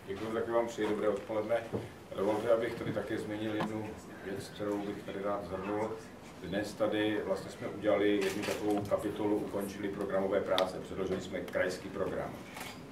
Děkuji, taky vám přeji dobré odpoledne. Dovolte, abych tady také zmínil jednu věc, kterou bych tady rád zhrnul. Dnes tady vlastně jsme udělali jednu takovou kapitolu, ukončili programové práce, předložili jsme krajský program.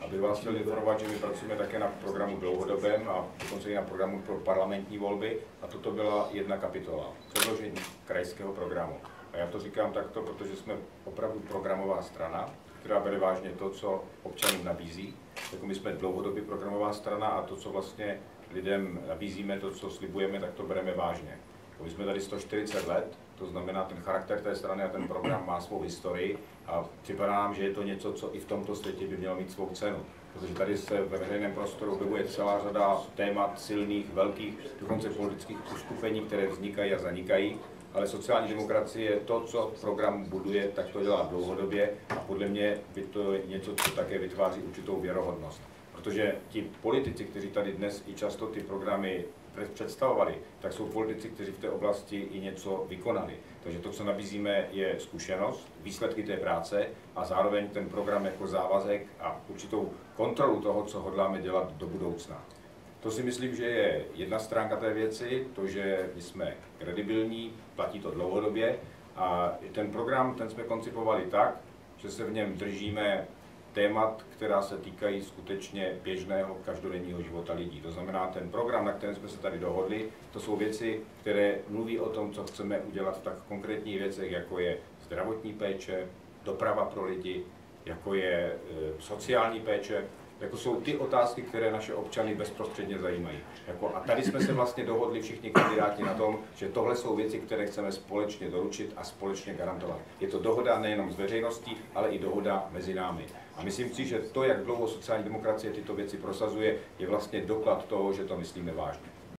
Abych vás chtěl informovat, že my pracujeme také na programu dlouhodobém a dokonce i na programu pro parlamentní volby a toto byla jedna kapitola, předložení krajského programu. A já to říkám takto, protože jsme opravdu programová strana, která bere vážně to, co občanům nabízí. Jako my jsme dlouhodobě programová strana a to, co vlastně lidem nabízíme, to, co slibujeme, tak to bereme vážně. My jsme tady 140 let, to znamená, ten charakter té strany a ten program má svou historii a připadá nám, že je to něco, co i v tomto světě by mělo mít svou cenu. Protože tady se ve veřejném prostoru objevuje celá řada témat silných, velkých, dokonce politických uskupení, které vznikají a zanikají. Ale sociální demokracie je to, co program buduje, tak to dělá dlouhodobě a podle mě by to je něco, co také vytváří určitou věrohodnost. Protože ti politici, kteří tady dnes i často ty programy představovali, tak jsou politici, kteří v té oblasti i něco vykonali. Takže to, co nabízíme, je zkušenost, výsledky té práce a zároveň ten program jako závazek a určitou kontrolu toho, co hodláme dělat do budoucna. To si myslím, že je jedna stránka té věci, to, že my jsme kredibilní, platí to dlouhodobě a ten program, ten jsme koncipovali tak, že se v něm držíme témat, která se týkají skutečně běžného každodenního života lidí. To znamená, ten program, na kterém jsme se tady dohodli, to jsou věci, které mluví o tom, co chceme udělat v tak konkrétních věcech, jako je zdravotní péče, doprava pro lidi, jako je sociální péče, jako jsou ty otázky, které naše občany bezprostředně zajímají. A tady jsme se vlastně dohodli všichni kandidáti na tom, že tohle jsou věci, které chceme společně doručit a společně garantovat. Je to dohoda nejenom s veřejností, ale i dohoda mezi námi. A myslím si, že to, jak dlouho sociální demokracie tyto věci prosazuje, je vlastně doklad toho, že to myslíme vážně.